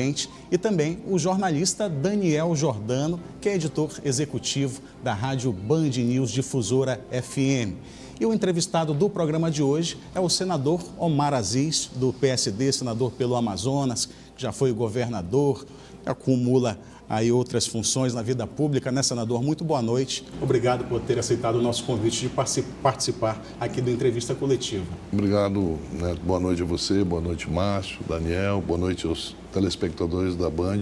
e também o jornalista Daniel Jordano, que é editor executivo da Rádio Band News Difusora FM. E o entrevistado do programa de hoje é o senador Omar Aziz, do PSD, senador pelo Amazonas, que já foi governador, acumula aí outras funções na vida pública, né, senador? Muito boa noite. Obrigado por ter aceitado o nosso convite de participar aqui do Entrevista Coletiva. Obrigado, Neto. Boa noite a você, boa noite, Márcio, Daniel, boa noite aos telespectadores da Band.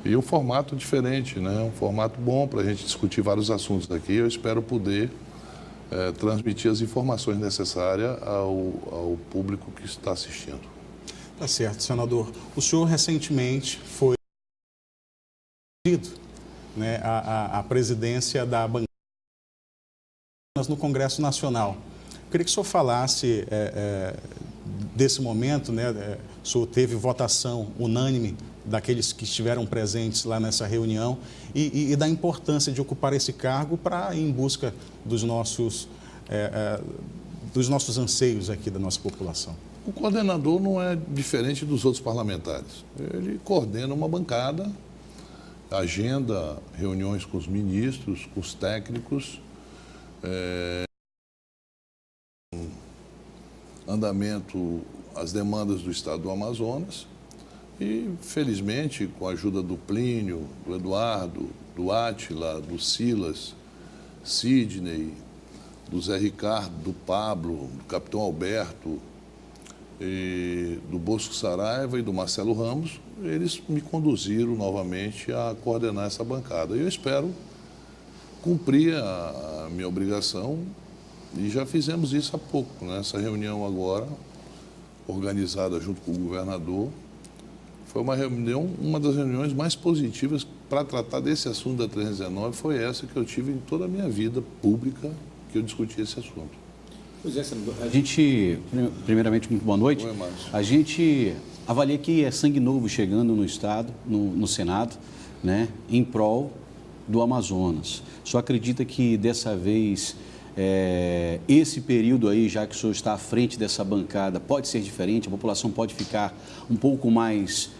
E um formato diferente, né? Um formato bom para a gente discutir vários assuntos aqui. Eu espero poder transmitir as informações necessárias ao público que está assistindo. Tá certo, senador. O senhor recentemente foi né, a presidência da bancada no Congresso Nacional. Eu queria que o senhor falasse desse momento, né? O senhor teve votação unânime daqueles que estiveram presentes lá nessa reunião e da importância de ocupar esse cargo para ir em busca dos nossos anseios aqui da nossa população. O coordenador não é diferente dos outros parlamentares. Ele coordena uma bancada, agenda reuniões com os ministros, com os técnicos, andamento, as demandas do Estado do Amazonas e, felizmente, com a ajuda do Plínio, do Eduardo, do Átila, do Silas, Sidney, do Zé Ricardo, do Pablo, do Capitão Alberto, do Bosco Saraiva e do Marcelo Ramos, eles me conduziram novamente a coordenar essa bancada. E eu espero cumprir a minha obrigação e já fizemos isso há pouco, né? Essa reunião agora, organizada junto com o governador, foi uma das reuniões mais positivas para tratar desse assunto da 319, foi essa que eu tive em toda a minha vida pública que eu discuti esse assunto. Pois é, senador. A gente, primeiramente, muito boa noite. Oi, Márcio. A gente avalia que é sangue novo chegando no Estado, no Senado, né, em prol do Amazonas. Só acredita que dessa vez, esse período aí, já que o senhor está à frente dessa bancada, pode ser diferente, a população pode ficar um pouco mais,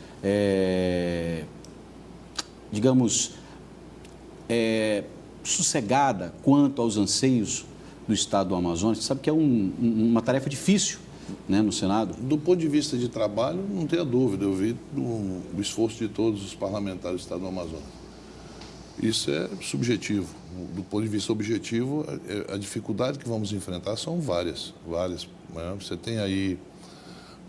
digamos, sossegada quanto aos anseios do Estado do Amazonas? Você sabe que é uma tarefa difícil, né, no Senado? Do ponto de vista de trabalho, não tenha dúvida, eu vi o esforço de todos os parlamentares do Estado do Amazonas. Isso é subjetivo. Do ponto de vista objetivo, a dificuldade que vamos enfrentar são várias. Né? Você tem aí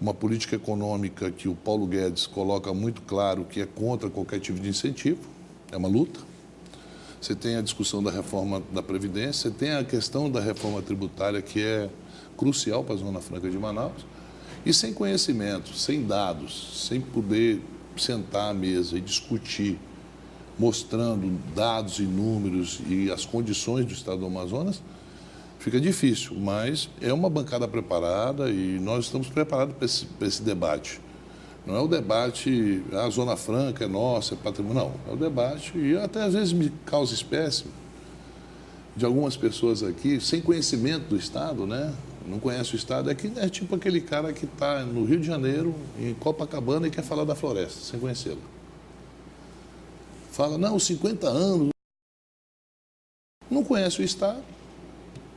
uma política econômica que o Paulo Guedes coloca muito claro que é contra qualquer tipo de incentivo, é uma luta. Você tem a discussão da reforma da Previdência, você tem a questão da reforma tributária, que é crucial para a Zona Franca de Manaus. E sem conhecimento, sem dados, sem poder sentar à mesa e discutir, mostrando dados e números e as condições do Estado do Amazonas, fica difícil. Mas é uma bancada preparada e nós estamos preparados para esse debate. Não é o debate, a Zona Franca é nossa, é patrimônio, não. É o debate, e até às vezes me causa espécie de algumas pessoas aqui, sem conhecimento do Estado, né? Não conhece o Estado, é tipo aquele cara que está no Rio de Janeiro, em Copacabana, e quer falar da floresta, sem conhecê-la. Fala, não, 50 anos, não conhece o Estado,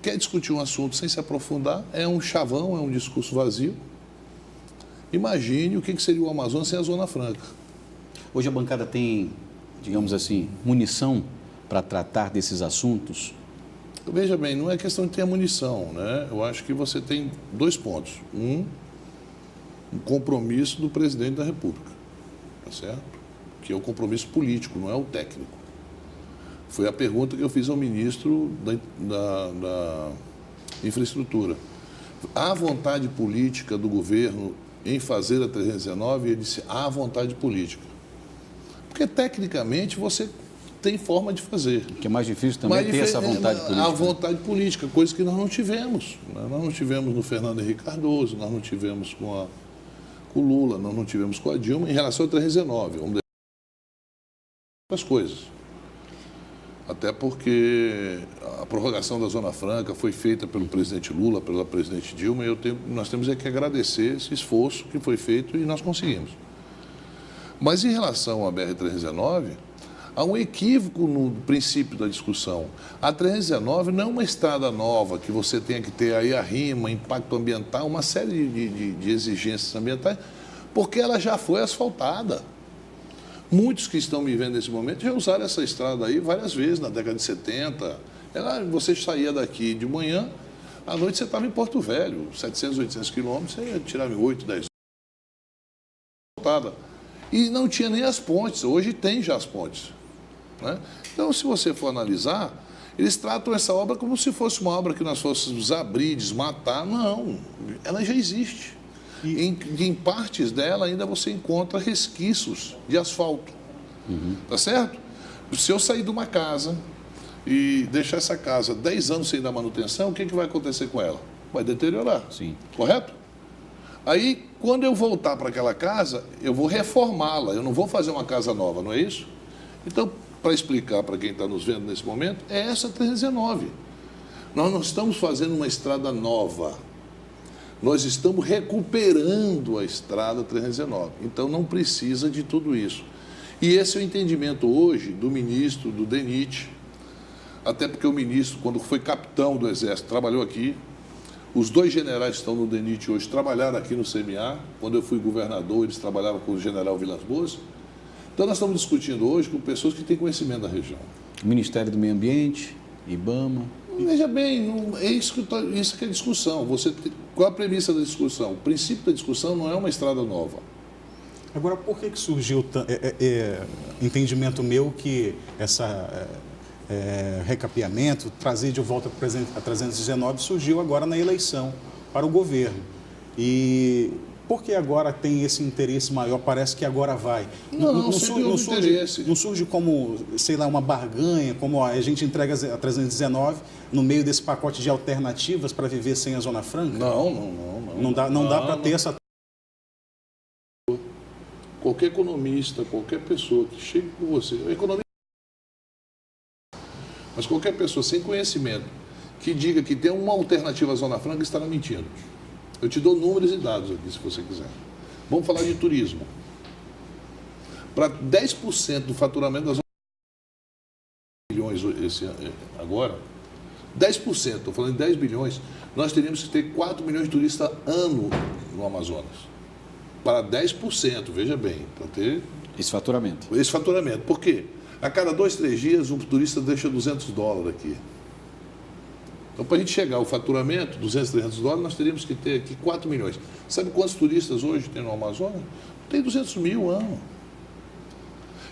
quer discutir um assunto sem se aprofundar, é um chavão, é um discurso vazio. Imagine o que seria o Amazonas sem a Zona Franca. Hoje a bancada tem, digamos assim, munição para tratar desses assuntos? Veja bem, não é questão de ter munição, né? Eu acho que você tem dois pontos. Um compromisso do presidente da República, tá certo? Que é o compromisso político, não é o técnico. Foi a pergunta que eu fiz ao ministro da Infraestrutura. Há vontade política do governo em fazer a 319? Ele disse, há vontade política. Porque, tecnicamente, você tem forma de fazer. O que é mais difícil também é ter essa vontade política. A vontade política, coisa que nós não tivemos. Nós não tivemos no Fernando Henrique Cardoso, nós não tivemos com o Lula, nós não tivemos com a Dilma em relação a 319. Vamos deixar as coisas. Até porque a prorrogação da Zona Franca foi feita pelo presidente Lula, pela presidente Dilma, e nós temos que agradecer esse esforço que foi feito e nós conseguimos. Mas em relação à BR-319, há um equívoco no princípio da discussão. A 319 não é uma estrada nova que você tenha que ter aí a rima, impacto ambiental, uma série de exigências ambientais, porque ela já foi asfaltada. Muitos que estão me vendo nesse momento já usaram essa estrada aí várias vezes, na década de 70. Você saía daqui de manhã, à noite você estava em Porto Velho, 700, 800 quilômetros, você ia tirar 8, 10 asfaltada. E não tinha nem as pontes, hoje tem já as pontes. Né? Então, se você for analisar, eles tratam essa obra como se fosse uma obra que nós fôssemos abrir, desmatar. Não, ela já existe. Em partes dela ainda você encontra resquícios de asfalto. Tá certo? Se eu sair de uma casa e deixar essa casa 10 anos sem dar manutenção, o que vai acontecer com ela? Vai deteriorar. Sim. Correto? Aí, quando eu voltar para aquela casa, eu vou reformá-la, eu não vou fazer uma casa nova, não é isso? Então, para explicar para quem está nos vendo nesse momento, é essa 319. Nós não estamos fazendo uma estrada nova, nós estamos recuperando a estrada 319. Então, não precisa de tudo isso. E esse é o entendimento hoje do ministro, do DENIT, até porque o ministro, quando foi capitão do Exército, trabalhou aqui. Os 2 generais que estão no DENIT hoje trabalharam aqui no CMA. Quando eu fui governador, eles trabalhavam com o general Vilas Boas. Então, nós estamos discutindo hoje com pessoas que têm conhecimento da região. Ministério do Meio Ambiente, IBAMA. Veja bem, isso que é a discussão. Qual a premissa da discussão? O princípio da discussão não é uma estrada nova. Agora, por que surgiu entendimento meu que essa... recapeamento, trazer de volta a 319 surgiu agora na eleição para o governo. E por que agora tem esse interesse maior? Parece que agora vai. Não surge como, sei lá, uma barganha, como a gente entrega a 319 no meio desse pacote de alternativas para viver sem a Zona Franca? Não dá para ter essa... Qualquer economista, qualquer pessoa que chegue com você, mas qualquer pessoa sem conhecimento que diga que tem uma alternativa à Zona Franca estará mentindo. Eu te dou números e dados aqui, se você quiser. Vamos falar de turismo. Para 10% do faturamento da Zona Franca, agora, 10%, estou falando de 10 bilhões, nós teríamos que ter 4 milhões de turistas ano no Amazonas. Para 10%, veja bem, para ter... Esse faturamento. Por quê? A cada 2, 3 dias, um turista deixa $200 aqui. Então, para a gente chegar ao faturamento, 200, 300 dólares, nós teríamos que ter aqui 4 milhões. Sabe quantos turistas hoje tem no Amazonas? Tem 200 mil ano.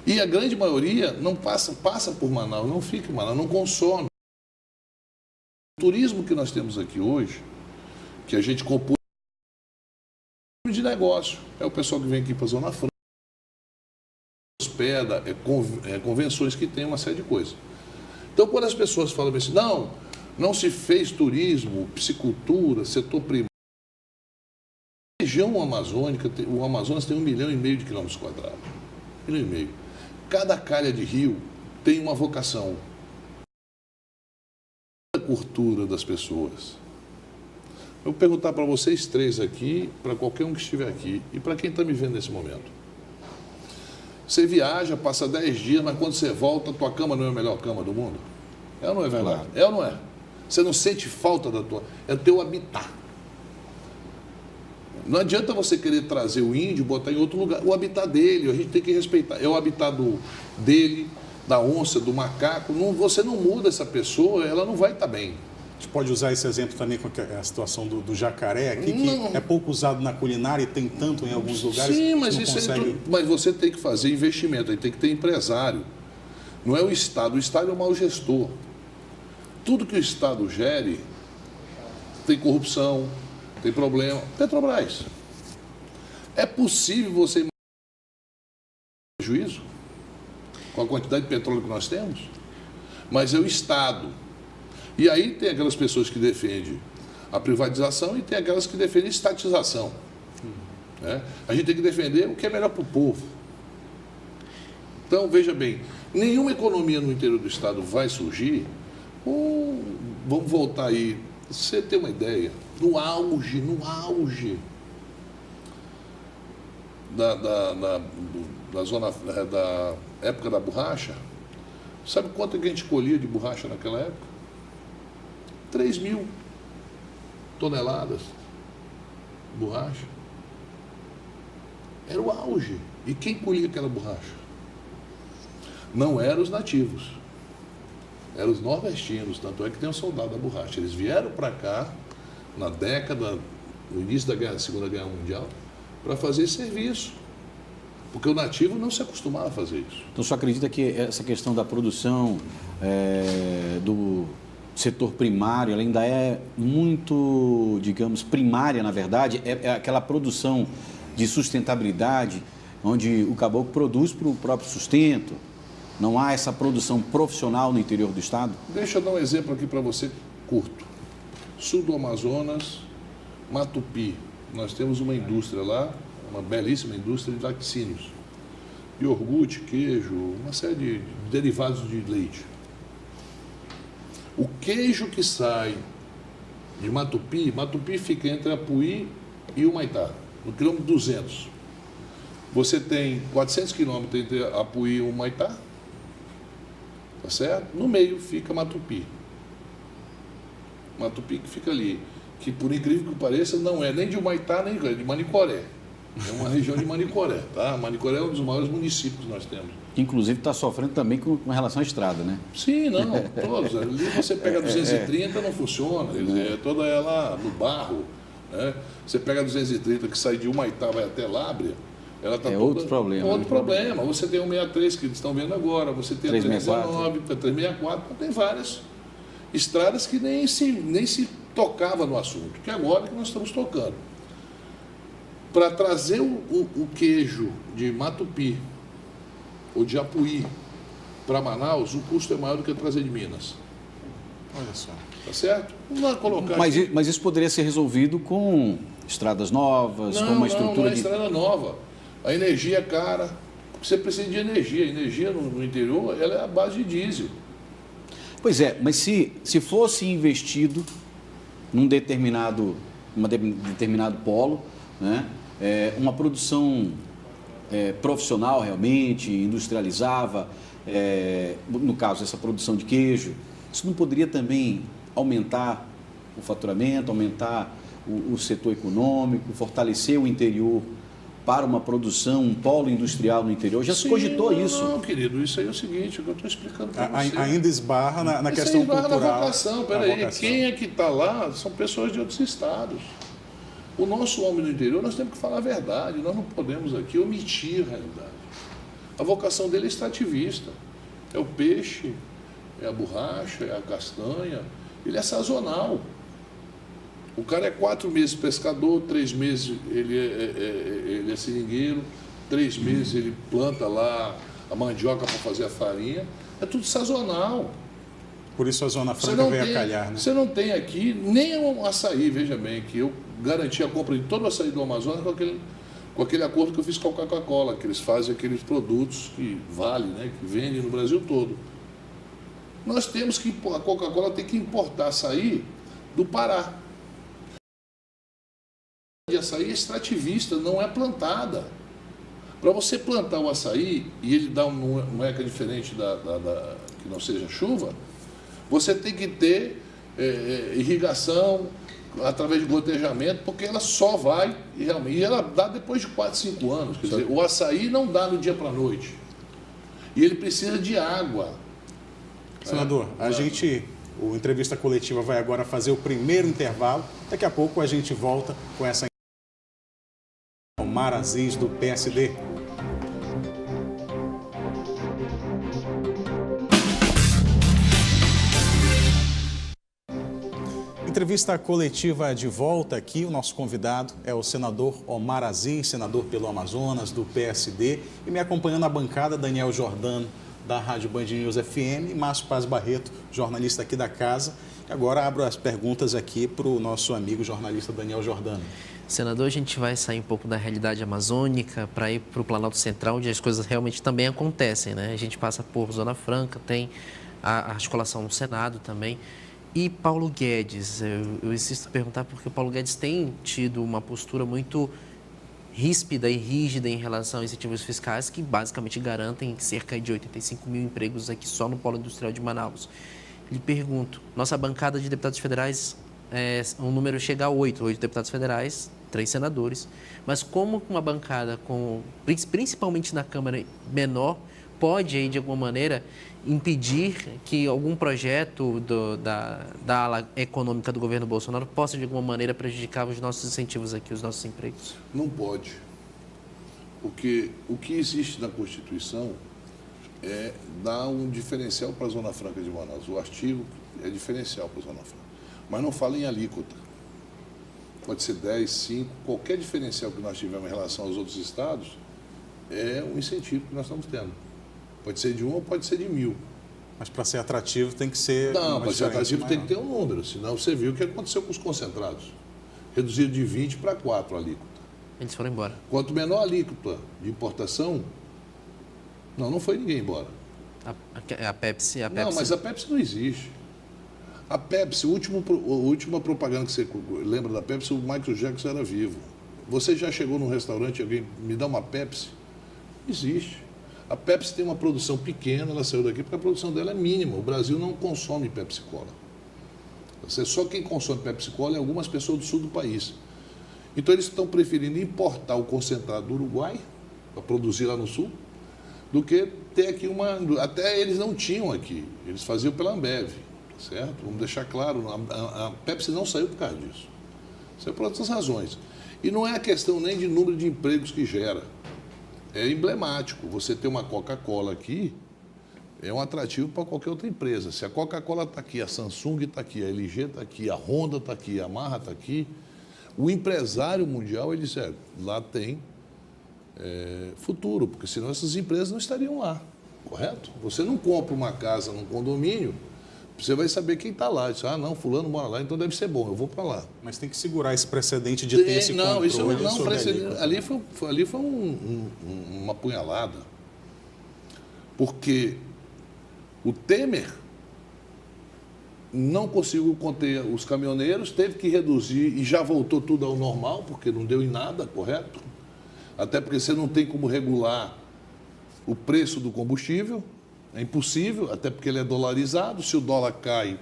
E a grande maioria não passa por Manaus, não fica em Manaus, não consome. O turismo que nós temos aqui hoje, que a gente compõe de negócio, é o pessoal que vem aqui para a Zona Franca, hospeda, convenções que tem uma série de coisas. Então, quando as pessoas falam assim, não se fez turismo, piscicultura, setor primário, a região amazônica, o Amazonas tem 1,5 milhão de quilômetros quadrados. 1,5 milhão. Cada calha de rio tem uma vocação. A cultura das pessoas. Eu vou perguntar para vocês 3 aqui, para qualquer um que estiver aqui, e para quem está me vendo nesse momento. Você viaja, passa 10 dias, mas quando você volta, a tua cama não é a melhor cama do mundo? É ou não é verdade? Claro. É ou não é? Você não sente falta da tua... É o teu habitat. Não adianta você querer trazer o índio e botar em outro lugar. O habitat dele, a gente tem que respeitar. É o habitat dele, da onça, do macaco. Você não muda essa pessoa, ela não vai estar bem. A gente pode usar esse exemplo também com a situação do jacaré aqui, que é pouco usado na culinária e tem tanto em alguns lugares. Sim, mas mas você tem que fazer investimento, aí tem que ter empresário. Não é o Estado é o mau gestor. Tudo que o Estado gere tem corrupção, tem problema. Petrobras. É possível você prejuízo com a quantidade de petróleo que nós temos? Mas é o Estado. E aí tem aquelas pessoas que defendem a privatização e tem aquelas que defendem a estatização. Né? A gente tem que defender o que é melhor para o povo. Então, veja bem, nenhuma economia no interior do Estado vai surgir. Vamos voltar aí, você tem uma ideia, no auge da época da borracha, sabe quanto que a gente colhia de borracha naquela época? 3.000 toneladas de borracha. Era o auge. E quem colhia aquela borracha? Não eram os nativos, eram os nordestinos, tanto é que tem um soldado da borracha. Eles vieram para cá no início da Segunda Guerra Mundial, para fazer esse serviço. Porque o nativo não se acostumava a fazer isso. Então, você acredita que essa questão da produção do setor primário, ela ainda é muito, digamos, primária, na verdade? É aquela produção de sustentabilidade, onde o caboclo produz para o próprio sustento? Não há essa produção profissional no interior do estado? Deixa eu dar um exemplo aqui para você, curto. Sul do Amazonas, Matupi. Nós temos uma indústria lá, uma belíssima indústria de laticínios. Iogurte, queijo, uma série de derivados de leite. O queijo que sai de Matupi fica entre Apuí e Humaitá, no quilômetro 200. Você tem 400 quilômetros entre Apuí e Humaitá, tá certo? No meio fica Matupi. Matupi que fica ali, que por incrível que pareça não é nem de Humaitá nem de Manicoré. É uma região de Manicoré, tá? Manicoré é um dos maiores municípios que nós temos. Inclusive está sofrendo também com relação à estrada, né? Sim, não, todos. Ali você pega a 230, não funciona, toda ela no barro, né? Você pega a 230 que sai de Humaitá, vai até Lábrea, ela está toda... outro problema. Outro problema. Você tem o 163 que eles estão vendo agora, você tem a 319, a 364, tem várias estradas que nem se tocava no assunto, que agora que nós estamos tocando. Para trazer o queijo de Matupi ou de Apuí para Manaus, o custo é maior do que trazer de Minas. Olha só. Tá certo? Vamos lá colocar mas isso poderia ser resolvido com estradas novas, com uma estrutura não é estrada nova. A energia é cara, porque você precisa de energia. A energia no interior ela é a base de diesel. Pois é, mas se fosse investido num determinado polo, né, uma produção profissional realmente, industrializava, no caso, essa produção de queijo, isso não poderia também aumentar o faturamento, aumentar o setor econômico, fortalecer o interior para uma produção, um polo industrial no interior? Já se cogitou isso? Não, querido, isso aí é o seguinte, o que eu estou explicando para você. Ainda esbarra na questão cultural. Esbarra na vocação, peraí, quem é que está lá são pessoas de outros estados. O nosso homem no interior, nós temos que falar a verdade, nós não podemos aqui omitir a realidade. A vocação dele é extrativista, é o peixe, é a borracha, é a castanha, ele é sazonal. O cara é 4 meses pescador, 3 meses ele é seringueiro, 3 meses ele planta lá a mandioca para fazer a farinha, é tudo sazonal. Por isso a Zona Franca veio a calhar, né? Você não tem aqui nem um açaí, veja bem, que eu garanti a compra de todo o açaí do Amazonas com aquele acordo que eu fiz com a Coca-Cola, que eles fazem aqueles produtos que valem, né, que vendem no Brasil todo. Nós temos que, a Coca-Cola tem que importar açaí do Pará. A açaí é extrativista, não é plantada. Para você plantar o açaí e ele dar uma eca diferente que não seja chuva, você tem que ter irrigação através de gotejamento, porque ela só vai, e ela dá depois de 4, 5 anos. Quer dizer, o açaí não dá do dia para a noite. E ele precisa de água. Senador, o Entrevista Coletiva vai agora fazer o primeiro intervalo. Daqui a pouco a gente volta com essa Omar Aziz, do PSD. Entrevista coletiva de volta aqui. O nosso convidado é o senador Omar Aziz, senador pelo Amazonas, do PSD. E me acompanhando na bancada, Daniel Jordano, da Rádio Band News FM, e Márcio Paz Barreto, jornalista aqui da casa. E agora abro as perguntas aqui para o nosso amigo jornalista Daniel Jordano. Senador, a gente vai sair um pouco da realidade amazônica para ir para o Planalto Central, onde as coisas realmente também acontecem, né? A gente passa por Zona Franca, tem a articulação no Senado também. E Paulo Guedes, eu insisto em perguntar porque o Paulo Guedes tem tido uma postura muito ríspida e rígida em relação a incentivos fiscais que basicamente garantem cerca de 85 mil empregos aqui só no polo industrial de Manaus. Lhe pergunto, nossa bancada de deputados federais, o número chega a 8 deputados federais, 3 senadores, mas como uma bancada, principalmente na Câmara menor, pode, aí, de alguma maneira, impedir que algum projeto da ala econômica do governo Bolsonaro possa, de alguma maneira, prejudicar os nossos incentivos aqui, os nossos empregos? Não pode. Porque o que existe na Constituição é dar um diferencial para a Zona Franca de Manaus. O artigo é diferencial para a Zona Franca. Mas não fala em alíquota. Pode ser 10, 5, qualquer diferencial que nós tivermos em relação aos outros estados é um incentivo que nós estamos tendo. Pode ser de 1 ou pode ser de 1.000. Mas para ser atrativo tem que ser... Não, para ser atrativo tem que ter um número, senão você viu o que aconteceu com os concentrados. Reduziram de 20 para 4 a alíquota. Eles foram embora. Quanto menor a alíquota de importação, não foi ninguém embora. A Pepsi... Não, mas a Pepsi não existe. A Pepsi, a última propaganda que você lembra da Pepsi, o Michael Jackson era vivo. Você já chegou num restaurante e alguém me dá uma Pepsi? Existe. A Pepsi tem uma produção pequena, ela saiu daqui porque a produção dela é mínima. O Brasil não consome Pepsi-Cola. Só quem consome Pepsi-Cola é algumas pessoas do sul do país. Então eles estão preferindo importar o concentrado do Uruguai, para produzir lá no sul, do que ter aqui uma... Até eles não tinham aqui, eles faziam pela Ambev, certo? Vamos deixar claro, a Pepsi não saiu por causa disso. Saiu por outras razões. E não é a questão nem de número de empregos que gera. É emblemático. Você ter uma Coca-Cola aqui é um atrativo para qualquer outra empresa. Se a Coca-Cola está aqui, a Samsung está aqui, a LG está aqui, a Honda está aqui, a Yamaha está aqui, o empresário mundial, ele diz, lá tem futuro, porque senão essas empresas não estariam lá, correto? Você não compra uma casa num condomínio, você vai saber quem está lá. Diz, não, fulano mora lá, então deve ser bom, eu vou para lá. Mas tem que segurar esse precedente de ter esse controle. Isso não precedente. Ali foi uma punhalada. Porque o Temer não conseguiu conter os caminhoneiros, teve que reduzir e já voltou tudo ao normal, porque não deu em nada, correto? Até porque você não tem como regular o preço do combustível. É impossível, até porque ele é dolarizado. Se o dólar cai,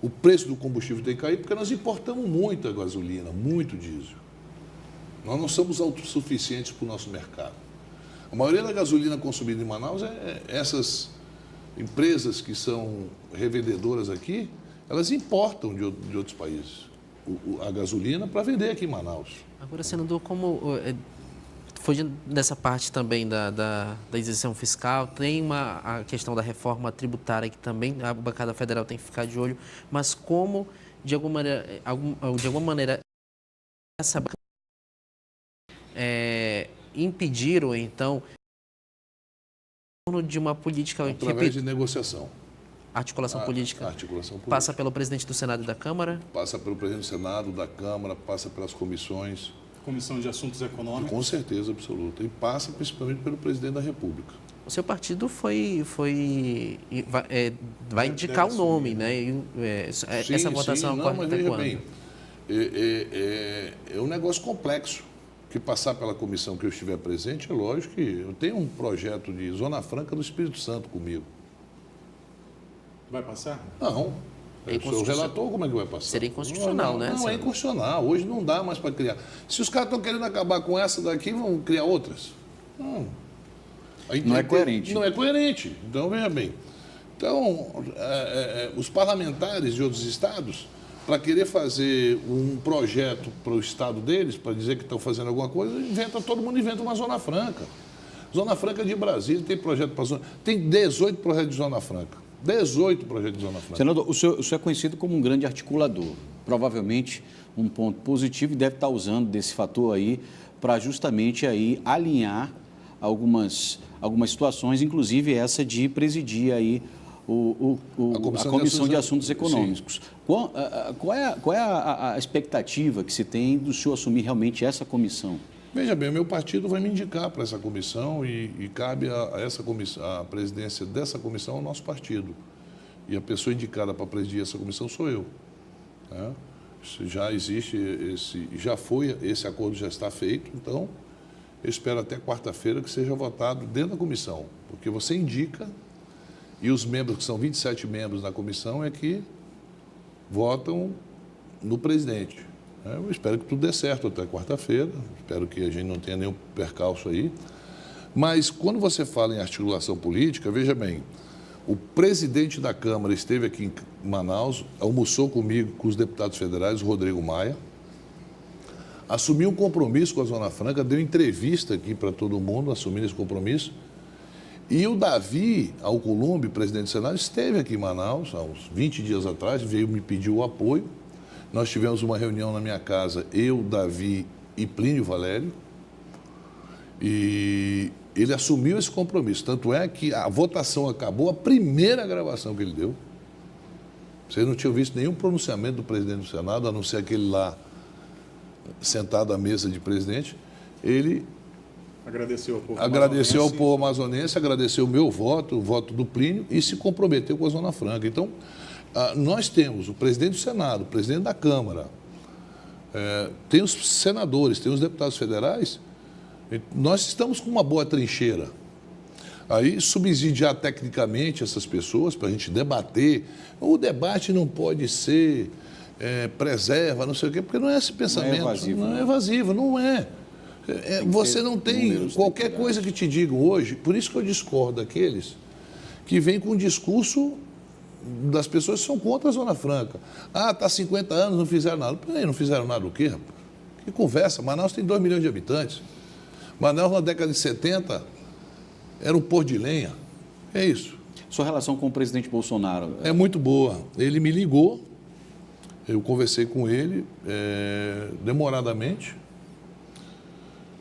o preço do combustível tem que cair, porque nós importamos muita gasolina, muito diesel. Nós não somos autossuficientes para o nosso mercado. A maioria da gasolina consumida em Manaus essas empresas que são revendedoras aqui, elas importam de outros países a gasolina para vender aqui em Manaus. Agora, senador, como... Fugindo dessa parte também da isenção fiscal, tem a questão da reforma tributária que também a bancada federal tem que ficar de olho, mas como, de alguma maneira essa bancada impedir ou então de uma política... Através de negociação. Articulação política. Articulação política. Passa pelo presidente do Senado e da Câmara? Passa pelo presidente do Senado, da Câmara, passa pelas comissões. Comissão de Assuntos Econômicos. Com certeza absoluta. E passa principalmente pelo presidente da República. O seu partido vai indicar o nome, né? Essa votação ocorre até quando? Bem, é um negócio complexo. Que passar pela comissão que eu estiver presente, é lógico que eu tenho um projeto de Zona Franca do Espírito Santo comigo. Vai passar? Não. Eu sou o relator, como é que vai passar? Seria inconstitucional, né? Não, é inconstitucional. Hoje não dá mais para criar. Se os caras estão querendo acabar com essa daqui, vão criar outras? Não. Não é coerente. Não é coerente. Então, veja bem. Então, os parlamentares de outros estados, para querer fazer um projeto para o estado deles, para dizer que estão fazendo alguma coisa, todo mundo inventa uma Zona Franca. Zona Franca de Brasília tem projeto para Zona... Tem 18 projetos de Zona Franca. 18 projetos de Zona Franca. Senador, o senhor é conhecido como um grande articulador. Provavelmente um ponto positivo e deve estar usando desse fator aí para justamente aí alinhar algumas situações, inclusive essa de presidir aí a Comissão de Assuntos Econômicos. Qual é a expectativa que se tem do senhor assumir realmente essa comissão? Veja bem, o meu partido vai me indicar para essa comissão e cabe a presidência dessa comissão ao nosso partido. E a pessoa indicada para presidir essa comissão sou eu. Já existe esse acordo já está feito, então eu espero até quarta-feira que seja votado dentro da comissão, porque você indica e os membros, que são 27 membros da comissão, é que votam no presidente. Eu espero que tudo dê certo até quarta-feira, espero que a gente não tenha nenhum percalço aí. Mas quando você fala em articulação política, veja bem, o presidente da Câmara esteve aqui em Manaus, almoçou comigo, com os deputados federais, o Rodrigo Maia, assumiu um compromisso com a Zona Franca, deu entrevista aqui para todo mundo, assumindo esse compromisso. E o Davi Alcolumbre, presidente do Senado, esteve aqui em Manaus, há uns 20 dias atrás, veio me pedir o apoio. Nós tivemos uma reunião na minha casa, eu, Davi e Plínio Valério, e ele assumiu esse compromisso. Tanto é que a votação acabou, a primeira gravação que ele deu. Vocês não tinham visto nenhum pronunciamento do presidente do Senado, a não ser aquele lá sentado à mesa de presidente. Ele agradeceu ao povo amazonense, agradeceu o meu voto, o voto do Plínio, e se comprometeu com a Zona Franca. Então, nós temos o presidente do Senado, o presidente da Câmara, tem os senadores, tem os deputados federais. Nós estamos com uma boa trincheira. Aí, subsidiar tecnicamente essas pessoas para a gente debater. O debate não pode ser preserva, não sei o quê, porque não é esse pensamento. Não é evasivo, não é. Você não tem qualquer coisa que te digam hoje, por isso que eu discordo daqueles que vêm com um discurso das pessoas que são contra a Zona Franca. Está 50 anos, não fizeram nada. Peraí, não fizeram nada o quê, rapaz? Que conversa? Manaus tem 2 milhões de habitantes. Manaus, na década de 70, era um pôr de lenha. É isso. Sua relação com o presidente Bolsonaro? É muito boa. Ele me ligou, eu conversei com ele demoradamente,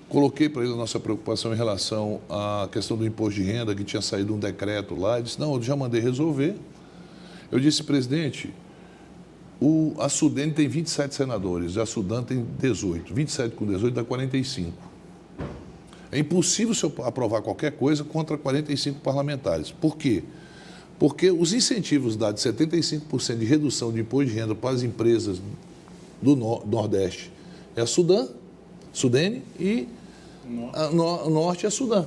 coloquei para ele a nossa preocupação em relação à questão do imposto de renda, que tinha saído um decreto lá. Ele disse, não, eu já mandei resolver. Eu disse, presidente, a Sudene tem 27 senadores, a Sudan tem 18. 27 com 18 dá 45. É impossível o senhor aprovar qualquer coisa contra 45 parlamentares. Por quê? Porque os incentivos dados de 75% de redução de imposto de renda para as empresas do Nordeste é a Sudene e o Norte é a Sudã.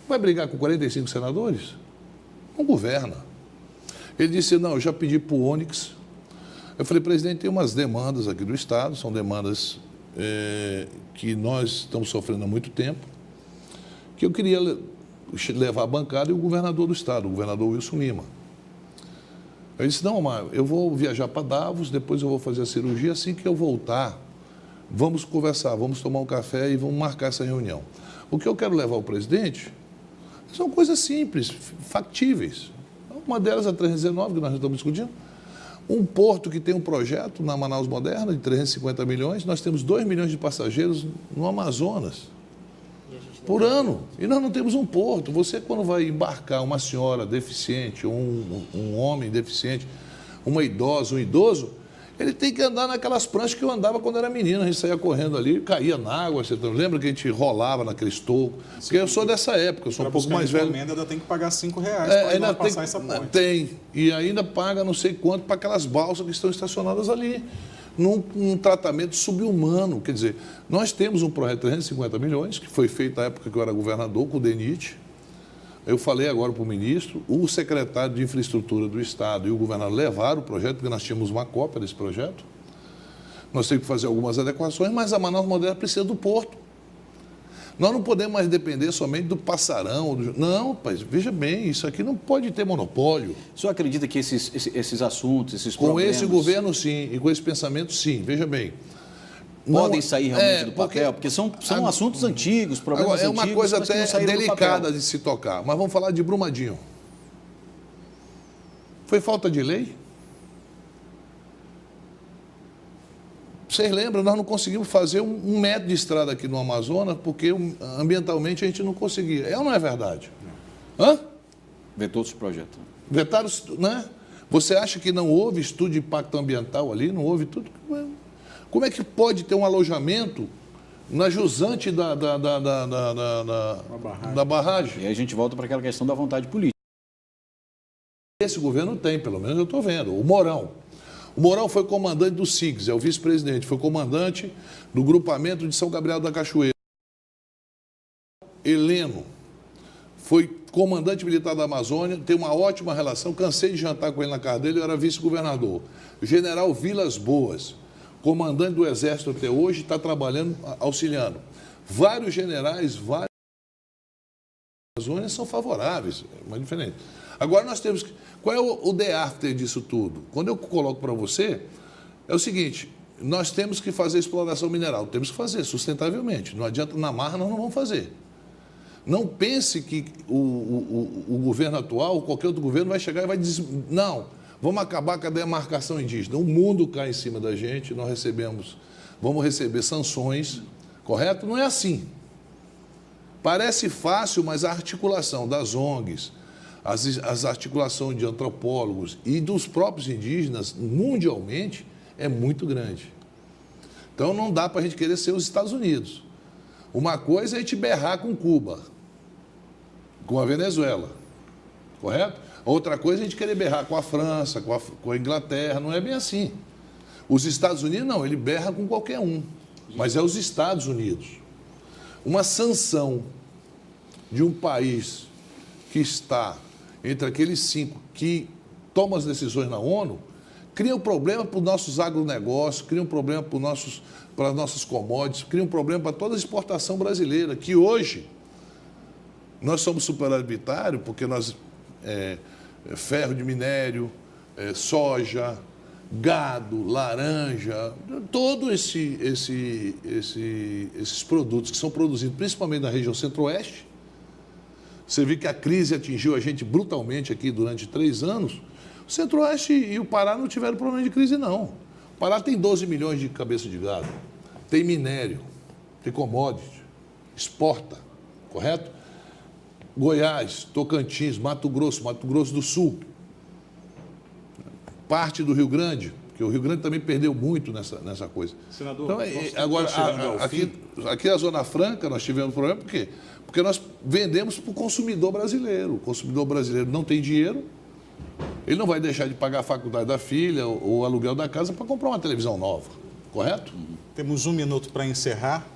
Vai brigar com 45 senadores? Não governa. Ele disse, não, eu já pedi para o Onyx. Eu falei, presidente, tem umas demandas aqui do Estado, são demandas que nós estamos sofrendo há muito tempo, que eu queria levar a bancada e o governador do Estado, o governador Wilson Lima. Eu disse, não, Mário, eu vou viajar para Davos, depois eu vou fazer a cirurgia, assim que eu voltar, vamos conversar, vamos tomar um café e vamos marcar essa reunião. O que eu quero levar ao presidente são coisas simples, factíveis. Uma delas é a 319, que nós estamos discutindo. Um porto que tem um projeto na Manaus Moderna de 350 milhões, nós temos 2 milhões de passageiros no Amazonas por ano. E nós não temos um porto. Você, quando vai embarcar uma senhora deficiente, um homem deficiente, uma idosa, um idoso, ele tem que andar naquelas pranchas que eu andava quando era menino. A gente saía correndo ali, caía na água. Você lembra que a gente rolava naqueles tocos? Porque eu sou dessa época, eu sou um pouco mais velho. Ainda tem que pagar R$5 para ainda passar essa ponte. Tem. E ainda paga não sei quanto para aquelas balsas que estão estacionadas ali. Num tratamento subhumano. Quer dizer, nós temos um projeto de 350 milhões, que foi feito na época que eu era governador, com o DENIT. Eu falei agora para o ministro, o secretário de Infraestrutura do Estado e o governador levaram o projeto, porque nós tínhamos uma cópia desse projeto. Nós temos que fazer algumas adequações, mas a Manaus Moderna precisa do porto. Nós não podemos mais depender somente do Passarão. Não, pai, veja bem, isso aqui não pode ter monopólio. O senhor acredita que esses assuntos, esses problemas... problemas... Com esse governo, sim, e com esse pensamento, sim. Veja bem. Podem sair realmente do papel, porque são assuntos antigos, problemas antigos. É uma coisa até delicada de se tocar, mas vamos falar de Brumadinho. Foi falta de lei? Vocês lembram, nós não conseguimos fazer 1 metro de estrada aqui no Amazonas, porque ambientalmente a gente não conseguia. É ou não é verdade? Hã? Vetou esse projeto. Vetaram, né? Você acha que não houve estudo de impacto ambiental ali? Não houve tudo? Como é que pode ter um alojamento na jusante da barragem? E aí a gente volta para aquela questão da vontade política. Esse governo tem, pelo menos eu estou vendo. O Mourão. O Mourão foi comandante do SIGS, é o vice-presidente, foi comandante do grupamento de São Gabriel da Cachoeira. Heleno foi comandante militar da Amazônia, tem uma ótima relação, cansei de jantar com ele na casa dele, eu era vice-governador. General Vilas Boas, comandante do Exército até hoje, está trabalhando, auxiliando. Vários generais, vários Amazônia são favoráveis, é mais diferente. Agora nós temos que... Qual é o the after disso tudo? Quando eu coloco para você, é o seguinte, nós temos que fazer exploração mineral, temos que fazer sustentavelmente. Não adianta, na marra nós não vamos fazer. Não pense que o governo atual, ou qualquer outro governo, vai chegar e vai dizer, não, vamos acabar com a demarcação indígena. O mundo cai em cima da gente, vamos receber sanções, correto? Não é assim. Parece fácil, mas a articulação das ONGs, as articulações de antropólogos e dos próprios indígenas, mundialmente, é muito grande. Então, não dá para a gente querer ser os Estados Unidos. Uma coisa é a gente berrar com Cuba, com a Venezuela, correto? Outra coisa é a gente querer berrar com a França, com a Inglaterra, não é bem assim. Os Estados Unidos, não, ele berra com qualquer um, mas é os Estados Unidos. Uma sanção de um país que está entre aqueles 5 que tomam as decisões na ONU, cria um problema para os nossos agronegócios, cria um problema para as nossas commodities, cria um problema para toda a exportação brasileira, que hoje nós somos superavitários porque nós ferro de minério, soja, gado, laranja, todos esses produtos que são produzidos principalmente na região centro-oeste. Você viu que a crise atingiu a gente brutalmente aqui durante 3 anos. O centro-oeste e o Pará não tiveram problema de crise, não. O Pará tem 12 milhões de cabeças de gado, tem minério, tem commodity, exporta, correto? Goiás, Tocantins, Mato Grosso do Sul, parte do Rio Grande, porque o Rio Grande também perdeu muito nessa coisa. Senador, então, agora, aqui na Zona Franca nós tivemos problema, por quê? Porque nós vendemos para o consumidor brasileiro. O consumidor brasileiro não tem dinheiro, ele não vai deixar de pagar a faculdade da filha ou o aluguel da casa para comprar uma televisão nova, correto? Temos 1 minuto para encerrar.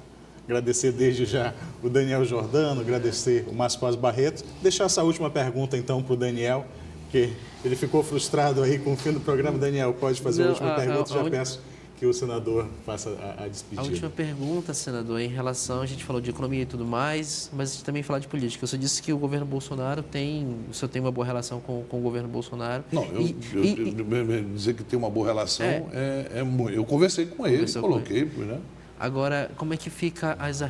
Agradecer desde já o Daniel Jordano, agradecer o Márcio Paz Barreto. Deixar essa última pergunta, então, para o Daniel, que ele ficou frustrado aí com o fim do programa. Daniel, pode fazer a última pergunta? Já peço que o senador faça a despedida. A última pergunta, senador, em relação, a gente falou de economia e tudo mais, mas a gente também falar de política. O senhor disse que o governo Bolsonaro o senhor tem uma boa relação com o governo Bolsonaro. Não, dizer que tem uma boa relação, eu conversei com ele, coloquei, né? Agora, como é que ficam as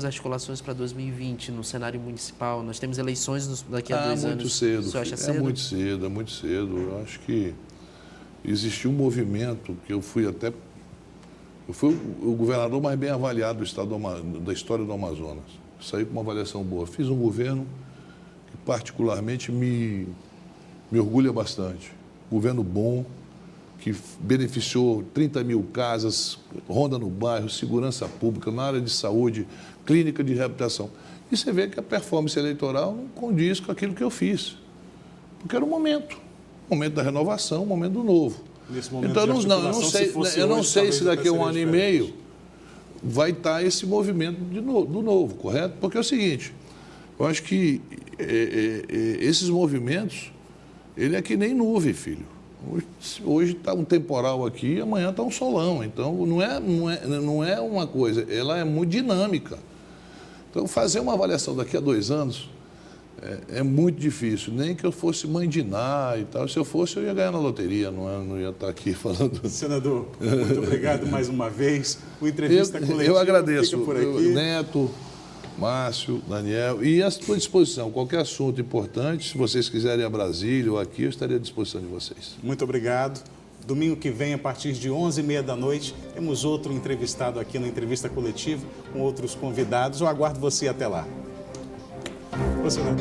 articulações para 2020 no cenário municipal? Nós temos eleições daqui a 2 anos. Muito cedo. O senhor acha cedo? É muito cedo. Eu acho que existiu um movimento que eu fui o governador mais bem avaliado da história do Amazonas. Saí com uma avaliação boa. Fiz um governo que particularmente me orgulha bastante. Governo bom, que beneficiou 30 mil casas, ronda no bairro, segurança pública, na área de saúde, clínica de reabilitação. E você vê que a performance eleitoral não condiz com aquilo que eu fiz. Porque era o momento da renovação, o momento do novo. Nesse momento então, eu não sei se daqui a 1 ano e meio vai estar esse movimento do novo, correto? Porque é o seguinte, eu acho que esses movimentos, ele é que nem nuvem, filho. Hoje está um temporal aqui, amanhã está um solão. Então, não é uma coisa, ela é muito dinâmica. Então, fazer uma avaliação daqui a 2 anos é muito difícil. Nem que eu fosse mãe de Ná e tal. Se eu fosse, eu ia ganhar na loteria, não ia estar aqui falando. Senador, muito obrigado mais uma vez. O entrevista coletiva eu agradeço, fica por aqui. Neto, Márcio, Daniel, e à sua disposição. Qualquer assunto importante, se vocês quiserem ir a Brasília ou aqui, eu estaria à disposição de vocês. Muito obrigado. Domingo que vem, a partir de 11h30 da noite, temos outro entrevistado aqui na entrevista coletiva, com outros convidados. Eu aguardo você até lá. Você, né?